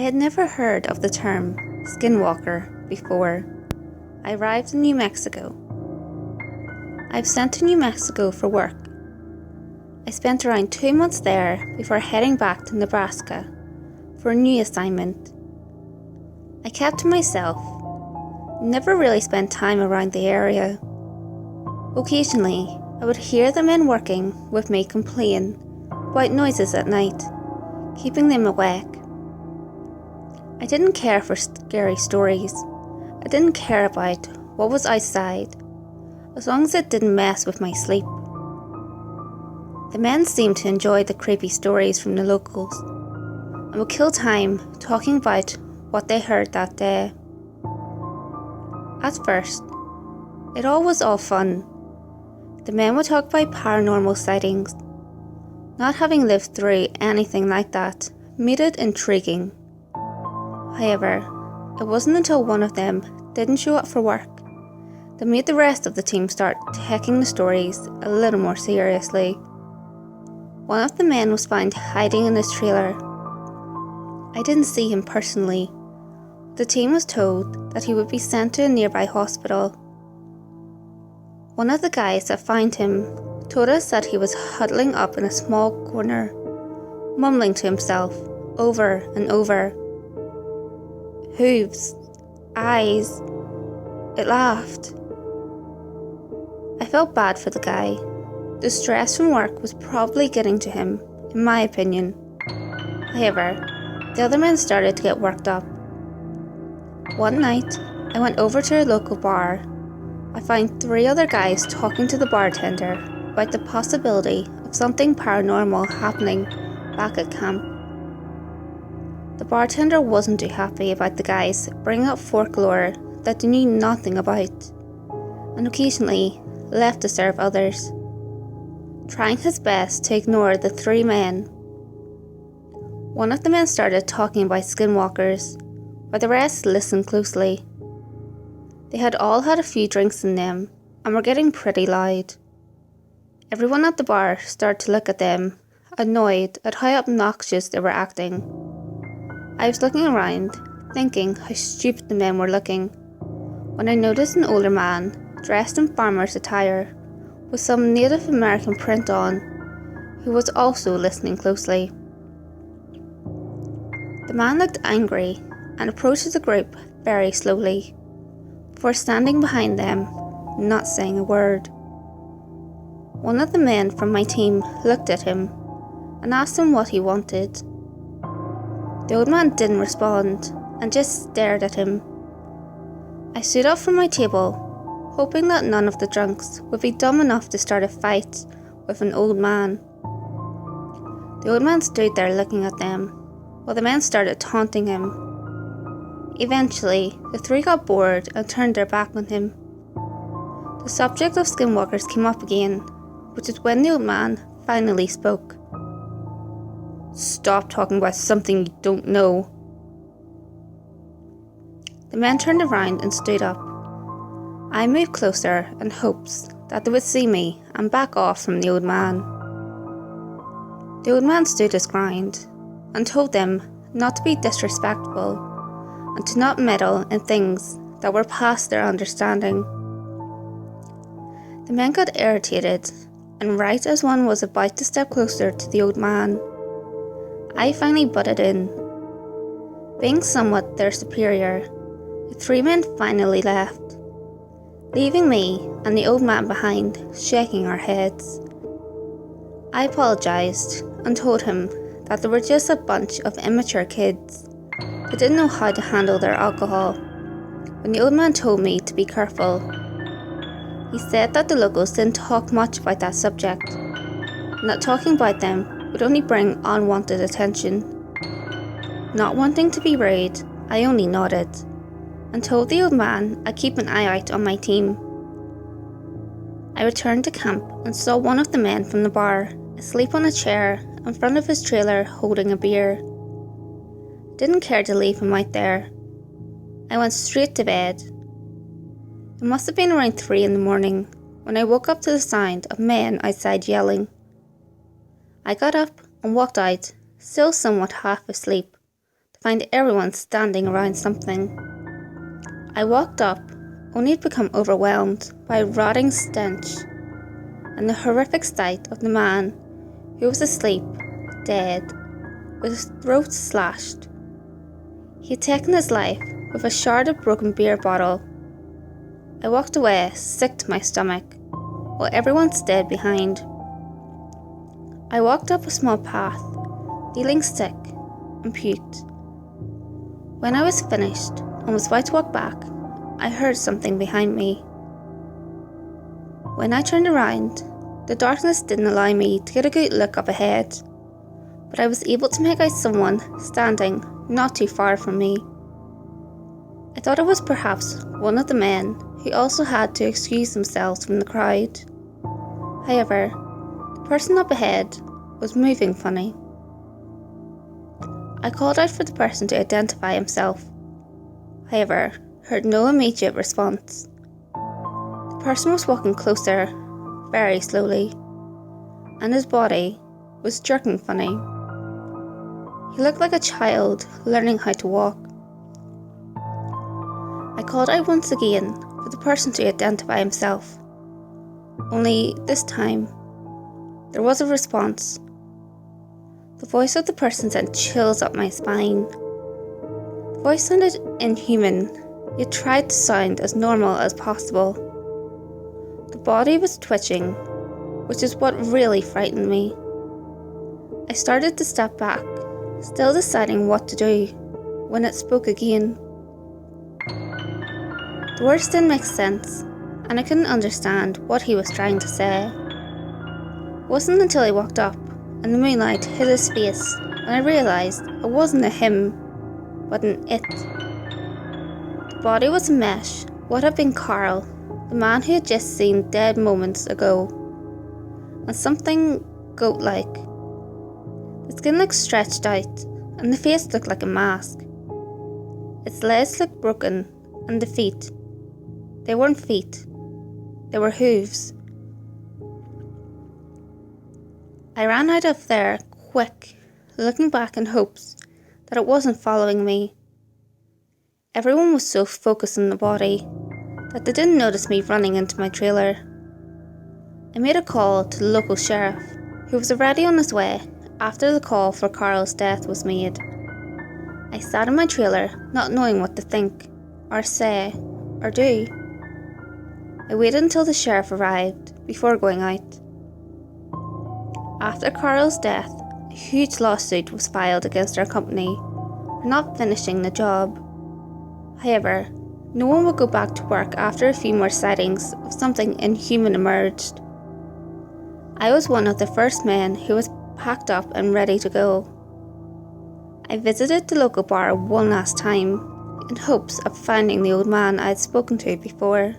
had never heard of the term Skinwalker before I arrived in New Mexico. I was sent to New Mexico for work. I spent around 2 months there before heading back to Nebraska for a new assignment. I kept to myself, never really spent time around the area. Occasionally, I would hear the men working with me complain about noises at night, keeping them awake. I didn't care for scary stories. I didn't care about what was outside, as long as it didn't mess with my sleep. The men seemed to enjoy the creepy stories from the locals, and would kill time talking about what they heard that day. At first, it all was fun. The men would talk about paranormal sightings. Not having lived through anything like that made it intriguing. However, it wasn't until one of them didn't show up for work that made the rest of the team start taking the stories a little more seriously. One of the men was found hiding in his trailer. I didn't see him personally. The team was told that he would be sent to a nearby hospital. One of the guys that found him told us that he was huddling up in a small corner, mumbling to himself over and over. Hooves, eyes. It laughed. I felt bad for the guy. The stress from work was probably getting to him, in my opinion. However, the other men started to get worked up. One night, I went over to a local bar. I found 3 other guys talking to the bartender about the possibility of something paranormal happening back at camp. The bartender wasn't too happy about the guys bringing up folklore that they knew nothing about, and occasionally left to serve others, trying his best to ignore the 3 men. One of the men started talking about skinwalkers, while the rest listened closely. They had all had a few drinks in them and were getting pretty loud. Everyone at the bar started to look at them, annoyed at how obnoxious they were acting. I was looking around, thinking how stupid the men were looking, when I noticed an older man, dressed in farmer's attire, with some Native American print on, who was also listening closely. The man looked angry and approached the group very slowly, before standing behind them, not saying a word. One of the men from my team looked at him and asked him what he wanted. The old man didn't respond and just stared at him. I stood up from my table, hoping that none of the drunks would be dumb enough to start a fight with an old man. The old man stood there looking at them, while the men started taunting him. Eventually, the 3 got bored and turned their back on him. The subject of skinwalkers came up again, which is when the old man finally spoke. "Stop talking about something you don't know." The men turned around and stood up. I moved closer in hopes that they would see me and back off from the old man. The old man stood his ground and told them not to be disrespectful and to not meddle in things that were past their understanding. The men got irritated, and right as one was about to step closer to the old man, I finally butted in. Being somewhat their superior, the 3 men finally left, leaving me and the old man behind, shaking our heads. I apologised and told him that they were just a bunch of immature kids who didn't know how to handle their alcohol, when the old man told me to be careful. He said that the locals didn't talk much about that subject, and that talking about them would only bring unwanted attention. Not wanting to be rude, I only nodded, and told the old man I'd keep an eye out on my team. I returned to camp and saw one of the men from the bar asleep on a chair in front of his trailer holding a beer. Didn't care to leave him out there. I went straight to bed. It must have been around 3 in the morning when I woke up to the sound of men outside yelling. I got up and walked out, still somewhat half asleep, to find everyone standing around something. I walked up, only to become overwhelmed by a rotting stench and the horrific sight of the man who was asleep, dead, with his throat slashed. He had taken his life with a shard of broken beer bottle. I walked away, sick to my stomach, while everyone stayed behind. I walked up a small path, feeling sick, and puked. When I was finished and was about to walk back, I heard something behind me. When I turned around, the darkness didn't allow me to get a good look up ahead, but I was able to make out someone standing not too far from me. I thought it was perhaps one of the men who also had to excuse themselves from the crowd. However, the person up ahead was moving funny. I called out for the person to identify himself. However, heard no immediate response. The person was walking closer, very slowly, and his body was jerking funny. He looked like a child learning how to walk. I called out once again for the person to identify himself. Only this time, there was a response. The voice of the person sent chills up my spine. The voice sounded inhuman, yet tried to sound as normal as possible. The body was twitching, which is what really frightened me. I started to step back, still deciding what to do, when it spoke again. The words didn't make sense, and I couldn't understand what he was trying to say. It wasn't until I walked up and the moonlight hit his face when I realised it wasn't a him, but an it. The body was a mesh, what had been Carl, the man who had just seen dead moments ago, and something goat-like. The skin looked stretched out, and the face looked like a mask. Its legs looked broken, and the feet. They weren't feet, they were hooves. I ran out of there quick, looking back in hopes that it wasn't following me. Everyone was so focused on the body that they didn't notice me running into my trailer. I made a call to the local sheriff, who was already on his way after the call for Carl's death was made. I sat in my trailer, not knowing what to think, or say, or do. I waited until the sheriff arrived before going out. After Carl's death, a huge lawsuit was filed against our company for not finishing the job. However, no one would go back to work after a few more sightings of something inhuman emerged. I was one of the first men who was packed up and ready to go. I visited the local bar one last time in hopes of finding the old man I had spoken to before.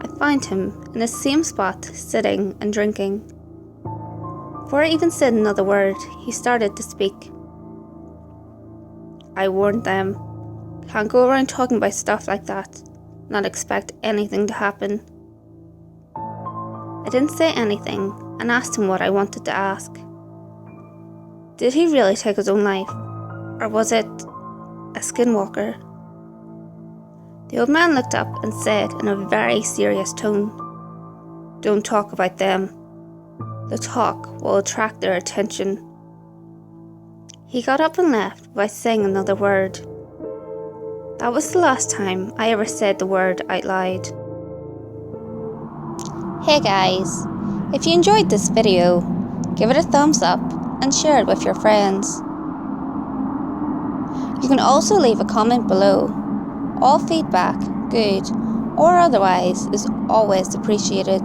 I found him in the same spot, sitting and drinking. Before I even said another word, he started to speak. I warned them. Can't go around talking about stuff like that, not expect anything to happen. I didn't say anything and asked him what I wanted to ask. Did he really take his own life, or was it a skinwalker? The old man looked up and said in a very serious tone, "Don't talk about them. The talk will attract their attention." He got up and left without saying another word. That was the last time I ever said the word out loud. Hey guys, if you enjoyed this video, give it a thumbs up and share it with your friends. You can also leave a comment below. All feedback, good or otherwise, is always appreciated.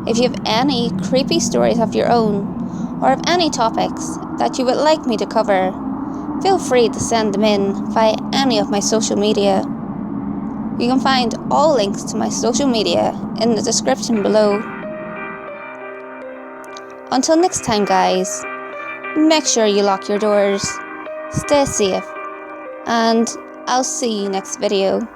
If you have any creepy stories of your own, or have any topics that you would like me to cover, feel free to send them in via any of my social media. You can find all links to my social media in the description below. Until next time guys, make sure you lock your doors, stay safe, and I'll see you next video.